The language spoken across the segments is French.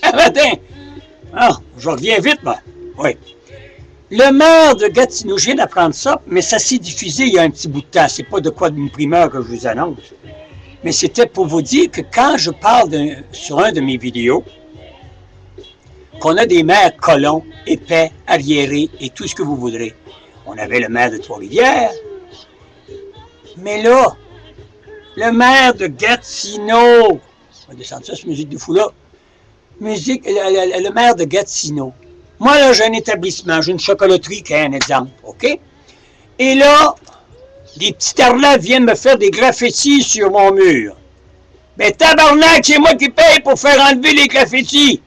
Un matin, je reviens vite, moi. Oui. Le maire de Gatineau, je viens d'apprendre ça, mais ça s'est diffusé il y a un petit bout de temps. C'est pas de quoi d'une primeur que je vous annonce. Mais c'était pour vous dire que quand je parle sur un de mes vidéos, qu'on a des maires colons, épais, arriérés et tout ce que vous voudrez. On avait le maire de Trois-Rivières, mais là, le maire de Gatineau, on va descendre ça, cette musique de fou-là, le maire de Gatineau. Moi, là, j'ai un établissement, j'ai une chocolaterie qui est un exemple, OK? Et là, des petits tarlats viennent me faire des graffitis sur mon mur. Mais tabarnak, c'est moi qui paye pour faire enlever les graffitis.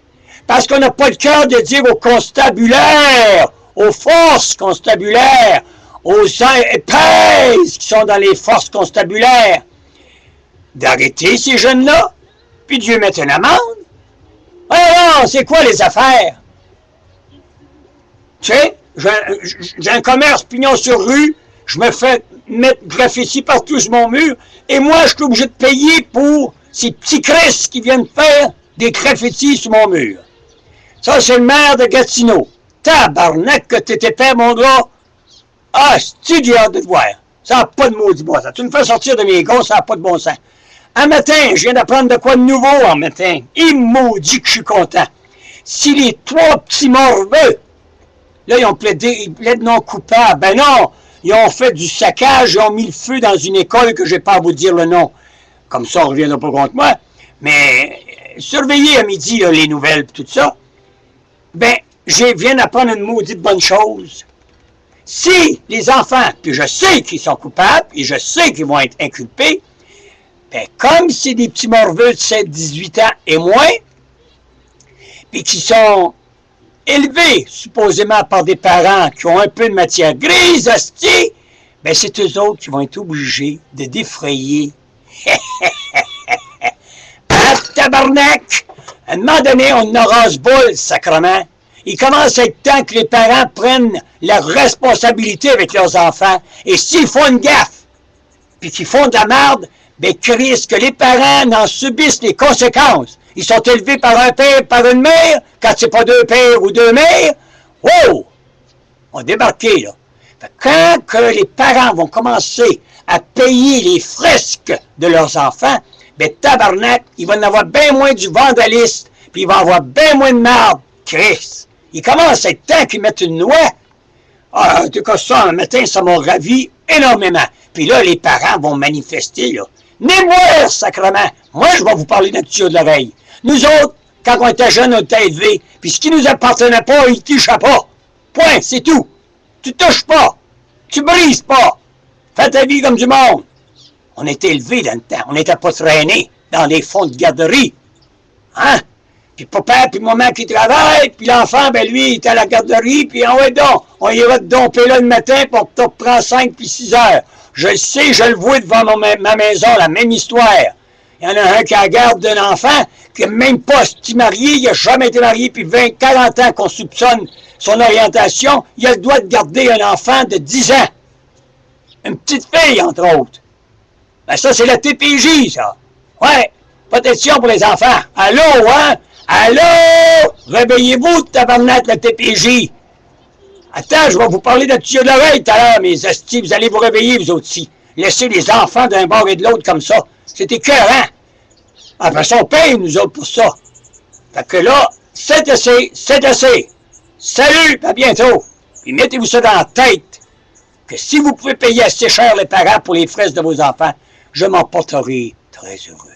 Parce qu'on n'a pas le cœur de dire aux constabulaires, aux forces constabulaires, aux épaisses qui sont dans les forces constabulaires, d'arrêter ces jeunes-là, puis Dieu mette une amende. Alors, c'est quoi les affaires? Tu sais, j'ai un commerce pignon sur rue, je me fais mettre graffiti partout sur mon mur, et moi, je suis obligé de payer pour ces petits Chris qui viennent faire des graffitis sur mon mur. Ça, c'est le maire de Gatineau. Tabarnak que t'étais père, mon gars. Ah, c'est-tu j'ai hâte de te voir. Ça n'a pas de maudit bon sens. Tu me fais sortir de mes gosses, ça n'a pas de bon sens. Un matin, je viens d'apprendre de quoi de nouveau en matin. Il maudit que je suis content. Si les trois petits morveux, là, ils ont plaidé non coupable. Ben non, ils ont fait du saccage, ils ont mis le feu dans une école que je n'ai pas à vous dire le nom. Comme ça, on ne reviendra pas contre moi. Mais surveillez à midi là, les nouvelles et tout ça. Ben, je viens d'apprendre une maudite bonne chose. Si les enfants, puis je sais qu'ils sont coupables, et je sais qu'ils vont être inculpés, ben, comme c'est des petits morveux de 7-18 ans et moins, puis qui sont élevés, supposément par des parents qui ont un peu de matière grise, hostie, ben, c'est eux autres qui vont être obligés de défrayer. Ah, tabarnak! À un moment donné, on en rase-boule, sacrement. Il commence à être temps que les parents prennent la responsabilité avec leurs enfants. Et s'ils font une gaffe, puis qu'ils font de la merde, ben, Christ, que les parents n'en subissent les conséquences. Ils sont élevés par un père, par une mère, quand c'est pas deux pères ou deux mères. Wow! On a débarqué, là. Quand que les parents vont commencer à payer les fresques de leurs enfants, ben, tabarnak, il va en avoir bien moins du vandalisme, puis il va avoir bien moins de merde. Christ! Il commence à être temps qu'ils mettent une loi. Ah, en tout cas, ça, un matin, ça m'a ravi énormément. Puis là, les parents vont manifester, là. Né-moi, sacrement! Moi, je vais vous parler d'un tuyau de l'oreille. Nous autres, quand on était jeunes, on était élevés. Puis ce qui nous appartenait pas, il ne touchait pas. Point, c'est tout. Tu touches pas. Tu brises pas. Fais ta vie comme du monde. On était élevés dans le temps. On n'était pas traînés dans les fonds de garderie. Hein? Puis papa, puis maman qui travaille, puis l'enfant, ben lui, il est à la garderie, puis on y va te domper là le matin pour que tu reprends 5 puis 6 heures. Je le sais, je le vois devant ma maison, la même histoire. Il y en a un qui a la garde d'un enfant, qui n'est même pas marié, il n'a jamais été marié, puis 40 ans qu'on soupçonne son orientation, il a le droit de garder un enfant de 10 ans. Une petite fille, entre autres. Ben ça, c'est la TPJ, ça. Ouais, protection pour les enfants. Allô, hein? Allô? Réveillez-vous, tabarnak, la TPJ. Attends, je vais vous parler de tuyau de l'oreille tout à l'heure, mes astis. Vous allez vous réveiller, vous autres aussi. Laissez les enfants d'un bord et de l'autre comme ça. C'est écœurant. Après ça, on paye, nous autres, pour ça. Fait que là, c'est assez, c'est assez. Salut, à bientôt. Puis mettez-vous ça dans la tête, que si vous pouvez payer assez cher les parents pour les fraises de vos enfants, je m'en porterai très heureux.